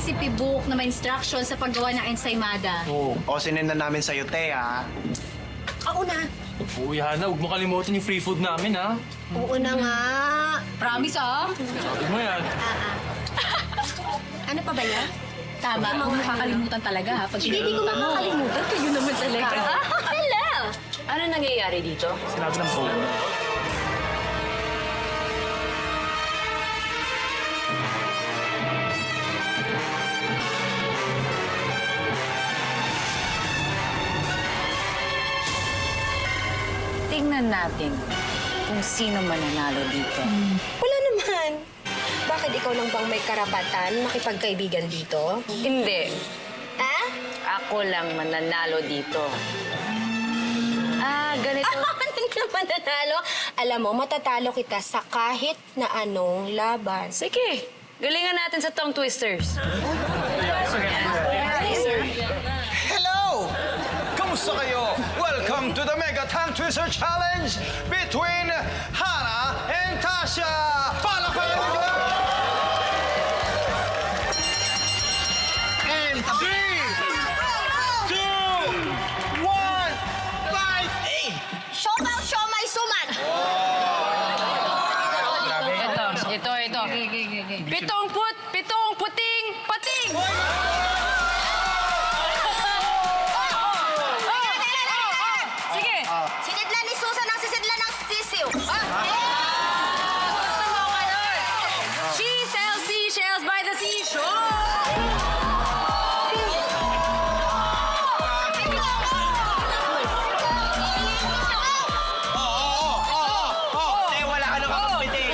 recipe book na may instruction sa paggawa ng ensaymada. Oo. O, sinenda namin sa'yo, te, ha? Oo na. Uy, Hana, huwag mo kalimutan yung free food namin, ha? Oo na nga. Promise, ah. Sabi mo yan. Ano pa ba yan? Tama, huwag mo kakalimutan talaga, ha? Pag Hindi ko makakalimutan. Kayo naman talaga. Hello! Ano nangyayari dito? Sinabi ng phone. Tingnan natin kung sino mananalo dito. Wala naman. Bakit ikaw lang bang may karapatan makipagkaibigan dito? Hindi. Ha? Ako lang mananalo dito. Ganito. Ano naman nanalo? Alam mo, matatalo kita sa kahit na anong laban. Sige, galingan natin sa tongue twisters. Hello! Kamusta kayo? Welcome to the Mega Tongue Twister Challenge between Hana and Tasha! Palakpakan nyo! And 3, 2, 1, fight! Siopaw, siomay, suman! Ito. Pitong puting pating! Sige! Sinidlan ni Susan ang sisidlan ng sisiw. She sells seashells by the seashore! Te, wala ka nang kakumpiti.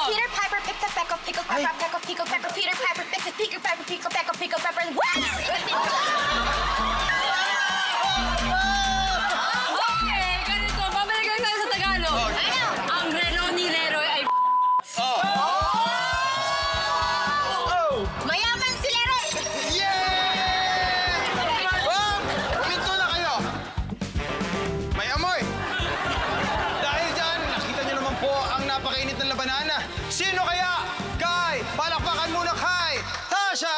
Peter Piper picked a peck of pickled pepper, peck of pickled pepper. Peter Piper picked a pickled pepper, pickled pepper, and Okay, ganito. Babalik lang tayo sa Tagalog. Ang relo ni Leroy ay Mayaman si Leroy! Yeah! Minto na kayo! May amoy! Dahil dyan, nakita niyo naman po ang napakainit ng labanan. Sino kaya? Kay! Palakpakan muna kay Tasha!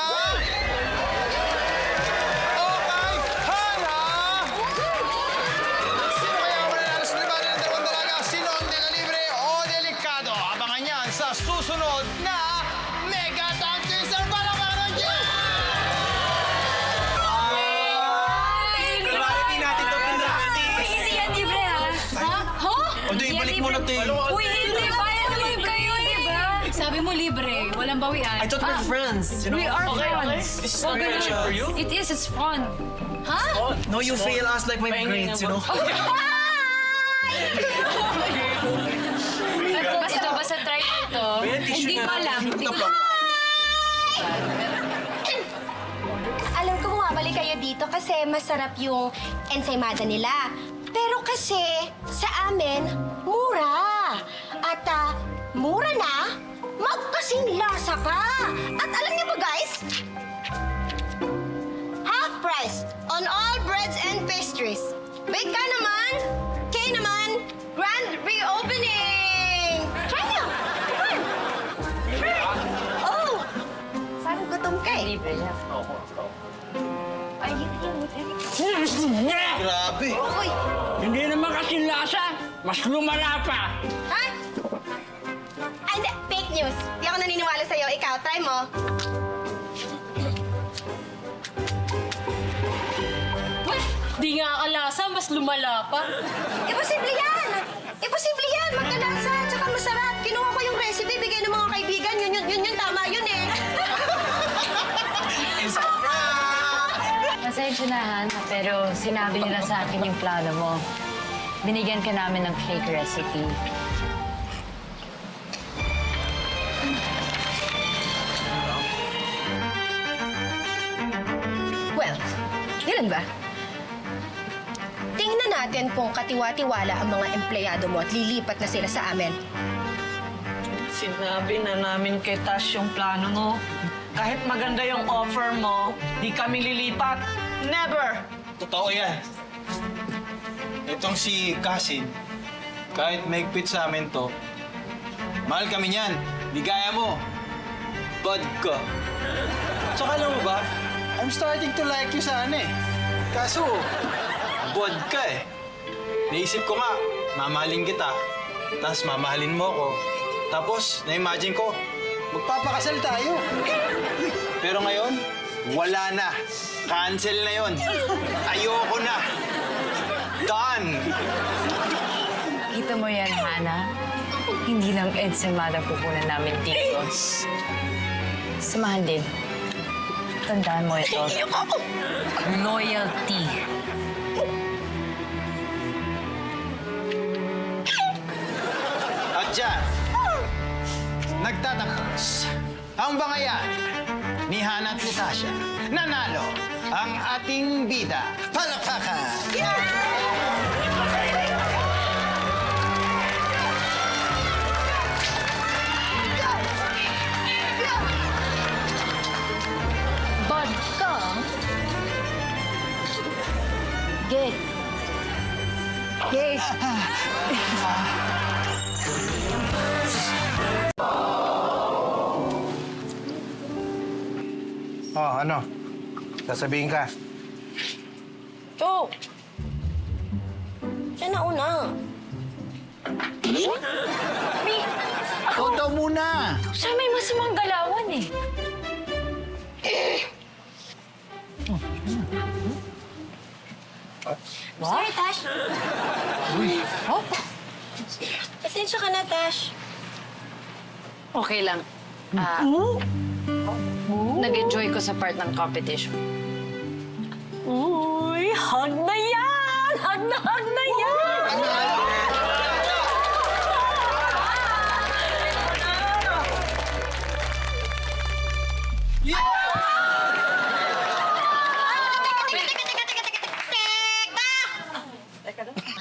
O kay Hana! Sino kaya ang mananalo sa labanan ng dalawang dalaga? Sino ang dekalibre o delikado? Abangan yan sa susunod na Mega Tongue Twister! Palakpakan nyo! Priority natin to, Pinrati. Hindi yan libre, ha? Ha? O, di, ibalik mo na, te. Uy, hindi. Bayad libre yun, di ba? Sabi mo libre, walang bawian. I thought we're friends, you know? We are friends. This is not gonna check for you? It is. It's fun. No, you fail us like my grades, you know? Ito, basta try ito. Hindi ko alam. Hindi ko Alam ko bumabalik kayo dito kasi masarap yung ensaymada nila. Pero kasi sa amin, mura. At mura na, magkasing lasa pa. At alam niyo ba guys? Half price on all breads and pastries. Bake ka naman, Kay naman, grand reopening. Try niyo. Come on. Oh, parang gutom ka eh. Libre yan. Grabe! Uy, Hindi naman kasi lasa. Mas lumala pa. ha? Ay, hindi. Fake news. Di ako naniniwala sa'yo. Ikaw, try mo. Di nga kalasa, mas lumala pa. Imposible yan! Imposible yan! Magkalasa, tsaka masarap. Kinuha ko yung recipe, bigay ng mga kaibigan. Yun, tama yun eh. Pasensya na, Han, pero sinabi nila sa akin yung plano mo. Binigyan ka namin ng fake recipe. Well, ganun ba? Tingnan natin kung katiwa-tiwala ang mga empleyado mo at lilipat na sila sa amin. Sinabi na namin kay Tash yung plano mo. Kahit maganda yung offer mo, di kami lilipat. Never! Totoo yan. Itong si Kasin, kahit maigpit sa amin to, mahal kami niyan. Di gaya mo. Vodka. Tsaka alam mo ba, I'm starting to like you sana eh. Kaso, vodka eh. Naisip ko nga, mamahalin kita. Tapos mamahalin mo ako. Tapos, na-imagine ko, magpapakasal tayo. Pero ngayon, wala na. Cancel na yon. Ayoko na. Done. Kita mo yan, Hana? Hindi lang ensaymada pupunan namin dito. Samahan din. Tandaan mo ito. Loyalty. At dyan, nagtatapos ang bangayan ni Hana at Natasha. Nanalo ang ating bida. Palakpakan! Vodka? Gay. Gay. Oh, ano? Sasabihin ka. Chok! Siya na una. Ikaw daw muna! Siya may masamang galawan eh. Sorry, Tash. Uy, Pasensya ka na, Tash. Okay lang. Nag-enjoy ko sa part ng competition. Uy, hug na yan! Hug na yan!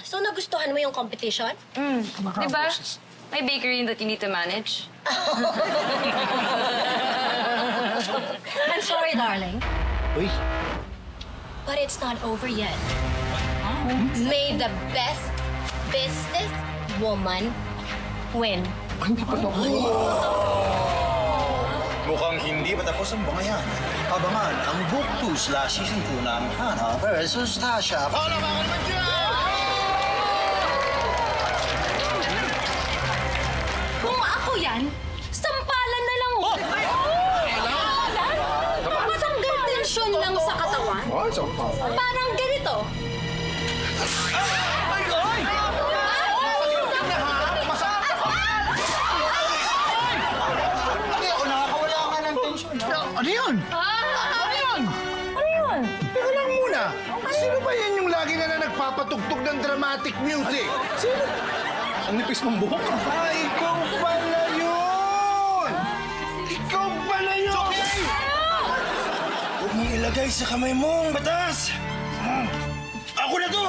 So, nagustuhan mo yung competition? Di ba? May bakery that you need to manage. I'm sorry, darling. uy. But it's not over yet. May the best business woman win. Mukhang hindi pa tapos ang bangayan. Abangan ang Book 2/Season 2 ng Hana versus Tasha. Palakpakan naman dyan! Kung ako yan, sampalan na lang. Matanggal tensyon lang sa katawan. Parang ganito. Ako nakakawala nga ng tensyon. Ano yun? Ano yun? Ano yun? Teka lang muna. Sino ba yan yung lagi na nagpapatugtog ng dramatic music? Sino? Ang nipis mong buhok. Ah, ikaw pala yun! Ikaw pala yun! Huwag mong ilagay sa kamay mong batas. Ako na to!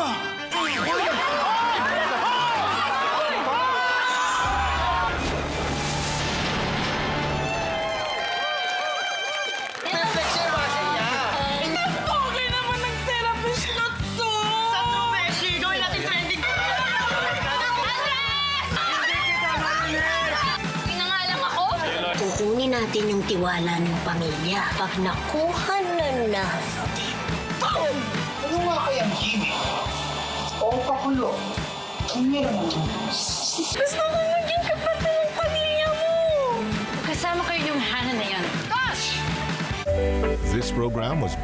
Okay naman ng therapist na to! Gawin natin trending! Pinangalang ako? Kukunin natin yung tiwala ng pamilya. Pag nakuha na natin, Ano nga kayang himig? O pakulo? Ang meron mo. Gusto ko maging kapatid ng pamilya mo! Kasama kayo yung Hana na yan. This program was